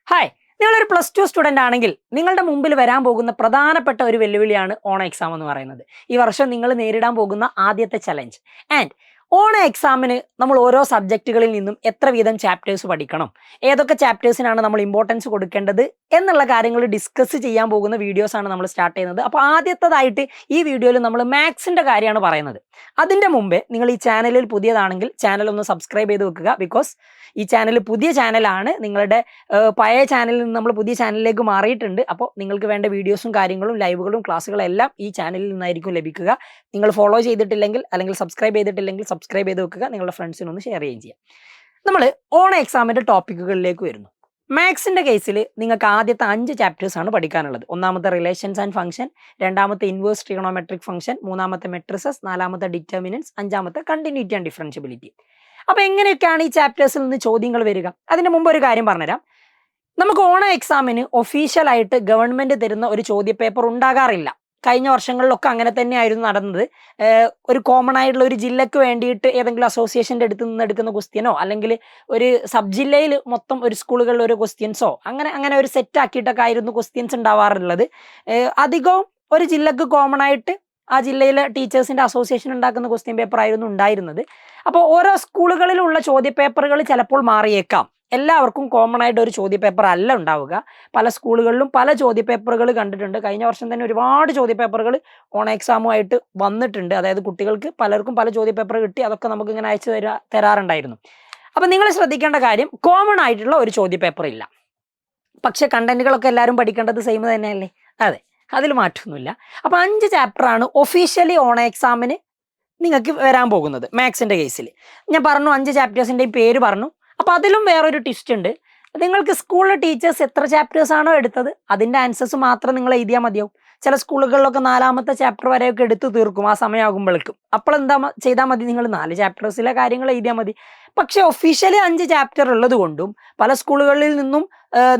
Hi, നിങ്ങളൊരു +2 student ആണെങ്കിൽ നിങ്ങളുടെ മുമ്പിൽ വരാൻ പോകുന്ന പ്രധാനപ്പെട്ട ഒരു വെല്ലുവിളിയാണ് ഓണ എക്സാം എന്ന് പറയുന്നത്. ഈ വർഷം നിങ്ങൾ നേരിടാൻ പോകുന്ന ആദ്യത്തെ ചലഞ്ച്. ആൻഡ് ഓണ എക്സാമിന് നമ്മൾ ഓരോ സബ്ജക്റ്റുകളിൽ നിന്നും എത്ര വീതം ചാപ്റ്റേഴ്സ് പഠിക്കണം, ഏതൊക്കെ ചാപ്റ്റേഴ്സിനാണ് നമ്മൾ ഇമ്പോർട്ടൻസ് കൊടുക്കേണ്ടത് എന്നുള്ള കാര്യങ്ങൾ ഡിസ്കസ് ചെയ്യാൻ പോകുന്ന വീഡിയോസാണ് നമ്മൾ സ്റ്റാർട്ട് ചെയ്യുന്നത്. അപ്പോൾ ആദ്യത്തേതായിട്ട് ഈ വീഡിയോയിൽ നമ്മൾ മാത്സിൻ്റെ കാര്യമാണ് പറയുന്നത്. അതിൻ്റെ മുമ്പേ നിങ്ങൾ ഈ ചാനലിൽ പുതിയതാണെങ്കിൽ ചാനൽ ഒന്ന് സബ്സ്ക്രൈബ് ചെയ്ത് വെക്കുക. ബിക്കോസ് ഈ ചാനൽ പുതിയ ചാനലാണ്, നിങ്ങളുടെ പഴയ ചാനലിൽ നിന്ന് നമ്മൾ പുതിയ ചാനലിലേക്ക് മാറിയിട്ടുണ്ട്. അപ്പോൾ നിങ്ങൾക്ക് വേണ്ട വീഡിയോസും കാര്യങ്ങളും ലൈവുകളും ക്ലാസ്സുകളും എല്ലാം ഈ ചാനലിൽ നിന്നായിരിക്കും ലഭിക്കുക. നിങ്ങൾ ഫോളോ ചെയ്തിട്ടില്ലെങ്കിൽ അല്ലെങ്കിൽ സബ്സ്ക്രൈബ് ചെയ്തിട്ടില്ലെങ്കിൽ സബ്സ്ക്രൈബ് ചെയ്ത് വെക്കുക. നിങ്ങളുടെ ഫ്രണ്ട്സിനൊന്ന് ഷെയർ ചെയ്യുകയും ചെയ്യാം. നമ്മൾ ഓണ എക്സാമിൻ്റെ ടോപ്പിക്കുകളിലേക്ക് വരുന്നു. മാത്സിൻ്റെ കേസിൽ നിങ്ങൾക്ക് ആദ്യത്തെ 5 ചാപ്റ്റേഴ്സാണ് പഠിക്കാനുള്ളത്. ഒന്നാമത്തെ റിലേഷൻസ് ആൻഡ് ഫംഗ്ഷൻ, രണ്ടാമത്തെ ഇൻവേഴ്സ് ട്രിഗണോമെട്രിക് ഫംഗ്ഷൻ, മൂന്നാമത്തെ മെട്രിസസ്, നാലാമത്തെ ഡിറ്റർമിനൻസ്, അഞ്ചാമത്തെ കണ്ടിന്യൂറ്റി ആൻഡ് ഡിഫറൻഷ്യബിലിറ്റി. അപ്പോൾ എങ്ങനെയൊക്കെയാണ് ഈ ചാപ്റ്റേഴ്സിൽ നിന്ന് ചോദ്യങ്ങൾ വരിക? അതിന് മുമ്പ് ഒരു കാര്യം പറഞ്ഞുതരാം. നമുക്ക് ഓണ എക്സാമിന് ഒഫീഷ്യലായിട്ട് ഗവൺമെൻറ് തരുന്ന ഒരു ചോദ്യപേപ്പർ ഉണ്ടാകാറില്ല. കഴിഞ്ഞ വർഷങ്ങളിലൊക്കെ അങ്ങനെ തന്നെയായിരുന്നു നടന്നത്. ഒരു കോമൺ ആയിട്ടുള്ള ഒരു ജില്ലക്ക് വേണ്ടിയിട്ട് ഏതെങ്കിലും അസോസിയേഷൻ്റെ അടുത്ത് നിന്ന് എടുക്കുന്ന ക്വസ്റ്റ്യനോ അല്ലെങ്കിൽ ഒരു സബ് ജില്ലയിൽ മൊത്തം ഒരു സ്കൂളുകളിൽ ഒരു ക്വസ്റ്റ്യൻസോ അങ്ങനെ ഒരു സെറ്റ് ആക്കിയിട്ടൊക്കെ ആയിരുന്നു ക്വസ്റ്റ്യൻസ് ഉണ്ടാവാറുള്ളത്. അധികവും ഒരു ജില്ലക്ക് കോമൺ ആയിട്ട് ആ ജില്ലയിലെ ടീച്ചേഴ്സിൻ്റെ അസോസിയേഷൻ ഉണ്ടാക്കുന്ന ക്വസ്റ്റ്യൻ പേപ്പർ ആയിരുന്നു ഉണ്ടായിരുന്നത്. അപ്പോൾ ഓരോ സ്കൂളുകളിലുള്ള ചോദ്യപേപ്പറുകൾ ചിലപ്പോൾ മാറിയേക്കാം. എല്ലാവർക്കും കോമൺ ആയിട്ട് ഒരു ചോദ്യപേപ്പർ അല്ല ഉണ്ടാവുക. പല സ്കൂളുകളിലും പല ചോദ്യപേപ്പറുകൾ കണ്ടിട്ടുണ്ട്. കഴിഞ്ഞ വർഷം തന്നെ ഒരുപാട് ചോദ്യപേപ്പറുകൾ ഓണ എക്സാമുമായിട്ട് വന്നിട്ടുണ്ട്. അതായത് കുട്ടികൾക്ക് പലർക്കും പല ചോദ്യപേപ്പർ കിട്ടി, അതൊക്കെ നമുക്ക് ഇങ്ങനെ അയച്ചു തരാറുണ്ടായിരുന്നു. അപ്പം നിങ്ങൾ ശ്രദ്ധിക്കേണ്ട കാര്യം, കോമൺ ആയിട്ടുള്ള ഒരു ചോദ്യപേപ്പർ ഇല്ല. പക്ഷേ കണ്ടന്റുകളൊക്കെ എല്ലാവരും പഠിക്കേണ്ടത് സെയിം തന്നെയല്ലേ? അതെ, അതിൽ മാറ്റമൊന്നുമില്ല. അപ്പോൾ 5 ചാപ്റ്ററാണ് ഒഫീഷ്യലി ഓണ എക്സാമിന് നിങ്ങൾക്ക് വരാൻ പോകുന്നത്. മാത്സിൻ്റെ കേസിൽ ഞാൻ പറഞ്ഞു 5 ചാപ്റ്റേഴ്സിൻ്റെയും പേര് പറഞ്ഞു. അപ്പോൾ അതിലും വേറൊരു ട്വിസ്റ്റ് ഉണ്ട്. നിങ്ങൾക്ക് സ്കൂളിലെ ടീച്ചേഴ്സ് എത്ര ചാപ്റ്റേഴ്സാണോ എടുത്തത് അതിൻ്റെ ആൻസേഴ്സ് മാത്രം നിങ്ങൾ എഴുതിയാൽ മതിയാവും. ചില സ്കൂളുകളിലൊക്കെ 4ാമത്തെ ചാപ്റ്റർ വരെയൊക്കെ എടുത്ത് തീർക്കും ആ സമയമാകുമ്പോഴേക്കും. അപ്പോൾ എന്താ ചെയ്താൽ മതി, നിങ്ങൾ 4 ചാപ്റ്റേഴ്സിലെ കാര്യങ്ങൾ എഴുതിയാൽ മതി. പക്ഷേ ഒഫീഷ്യലി 5 ചാപ്റ്റർ ഉള്ളത് കൊണ്ടും പല സ്കൂളുകളിൽ നിന്നും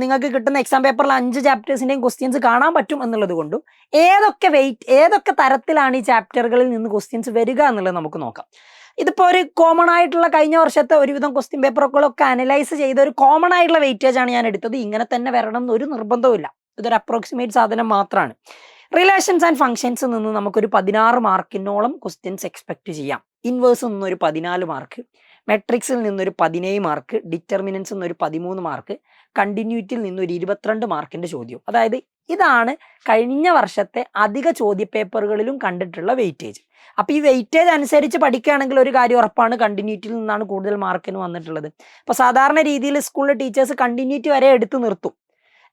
നിങ്ങൾക്ക് കിട്ടുന്ന എക്സാം പേപ്പറിൽ 5 ചാപ്റ്റേഴ്സിൻ്റെയും ക്വസ്റ്റ്യൻസ് കാണാൻ പറ്റും എന്നുള്ളത് കൊണ്ടും ഏതൊക്കെ തരത്തിലാണ് ഈ ചാപ്റ്ററുകളിൽ നിന്ന് ക്വസ്റ്റ്യൻസ് വരിക എന്നുള്ളത് നമുക്ക് നോക്കാം. ഇതിപ്പോൾ ഒരു കോമൺ ആയിട്ടുള്ള കഴിഞ്ഞ വർഷത്തെ ഒരുവിധം ക്വസ്റ്റ്യൻ പേപ്പറുകളൊക്കെ അനലൈസ് ചെയ്ത ഒരു കോമൺ ആയിട്ടുള്ള വെയിറ്റേജ് ആണ് ഞാൻ എടുത്തത്. ഇങ്ങനെ തന്നെ വരണം എന്നൊരു നിർബന്ധവുമില്ല. ഇതൊരു അപ്രോക്സിമേറ്റ് സാധനം മാത്രമാണ്. റിലേഷൻസ് ആൻഡ് ഫംഗ്ഷൻസ് നിന്ന് നമുക്കൊരു 16 മാർക്കിനോളം ക്വസ്റ്റ്യൻസ് എക്സ്പെക്ട് ചെയ്യാം. ഇൻവേഴ്സിൽ നിന്നൊരു 14 മാർക്ക്, മെട്രിക്സിൽ നിന്നൊരു 17 മാർക്ക്, ഡിറ്റർമിനൻസിൽ നിന്നൊരു 13 മാർക്ക്, കണ്ടിന്യൂറ്റിയിൽ നിന്നൊരു 22 മാർക്കിൻ്റെ ചോദ്യം. അതായത് ഇതാണ് കഴിഞ്ഞ വർഷത്തെ അധിക ചോദ്യപേപ്പറുകളിലും കണ്ടിട്ടുള്ള വെയിറ്റേജ്. അപ്പോൾ ഈ വെയിറ്റേജ് അനുസരിച്ച് പഠിക്കുകയാണെങ്കിൽ ഒരു കാര്യം ഉറപ്പാണ്, കണ്ടിന്യൂറ്റിയിൽ നിന്നാണ് കൂടുതൽ മാർക്കിന് വന്നിട്ടുള്ളത്. അപ്പോൾ സാധാരണ രീതിയിൽ സ്കൂളിലെ ടീച്ചേഴ്സ് കണ്ടിന്യൂറ്റി വരെ എടുത്ത് നിർത്തും.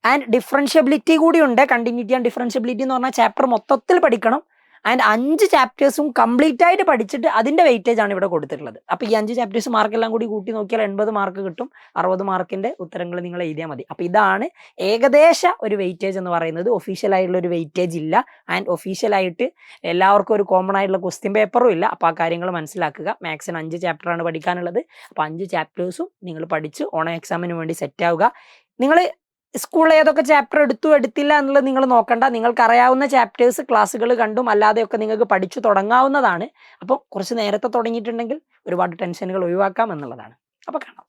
ആൻഡ് ഡിഫറൻഷ്യബിലിറ്റി കൂടിയുണ്ട്. കണ്ടിന്യൂറ്റി ആൻഡ് ഡിഫറൻഷ്യബിലിറ്റി എന്ന് പറഞ്ഞാൽ ചാപ്റ്റർ മൊത്തത്തിൽ പഠിക്കണം. ആൻഡ് 5 ചാപ്റ്റേഴ്സും കംപ്ലീറ്റ് ആയിട്ട് പഠിച്ചിട്ട് അതിൻ്റെ വെയിറ്റേജ് ആണ് ഇവിടെ കൊടുത്തിട്ടുള്ളത്. അപ്പോൾ ഈ 5 ചാപ്റ്റേഴ്സ് മാർക്കെല്ലാം കൂടി കൂട്ടി നോക്കിയാൽ 80 മാർക്ക് കിട്ടും. 60 മാർക്കിൻ്റെ ഉത്തരങ്ങൾ നിങ്ങൾ എഴുതിയാൽ മതി. അപ്പോൾ ഇതാണ് ഏകദേശ ഒരു വെയിറ്റേജ് എന്ന് പറയുന്നത്. ഒഫീഷ്യലായിട്ടുള്ള ഒരു വെയിറ്റേജ് ഇല്ല. ആൻഡ് ഒഫീഷ്യലായിട്ട് എല്ലാവർക്കും ഒരു കോമൺ ആയിട്ടുള്ള ക്വസ്റ്റ്യൻ പേപ്പറും ഇല്ല. അപ്പോൾ ആ കാര്യങ്ങൾ മനസ്സിലാക്കുക. മാത്സിന് 5 ചാപ്റ്ററാണ് പഠിക്കാനുള്ളത്. അപ്പോൾ 5 ചാപ്റ്റേഴ്സും നിങ്ങൾ പഠിച്ച് ഓണ എക്സാമിന് വേണ്ടി സെറ്റ് ആവുക. നിങ്ങൾ സ്കൂളിൽ ഏതൊക്കെ ചാപ്റ്റർ എടുത്തില്ല എന്നുള്ളത് നിങ്ങൾ നോക്കണ്ട. നിങ്ങൾക്ക് അറിയാവുന്ന ചാപ്റ്റേഴ്സ് ക്ലാസ്സുകൾ കണ്ടും അല്ലാതെയൊക്കെ നിങ്ങൾക്ക് പഠിച്ചു തുടങ്ങാവുന്നതാണ്. അപ്പോൾ കുറച്ച് നേരത്തെ തുടങ്ങിയിട്ടുണ്ടെങ്കിൽ ഒരുപാട് ടെൻഷനുകൾ ഒഴിവാക്കാം എന്നുള്ളതാണ്. അപ്പോൾ കാണാം.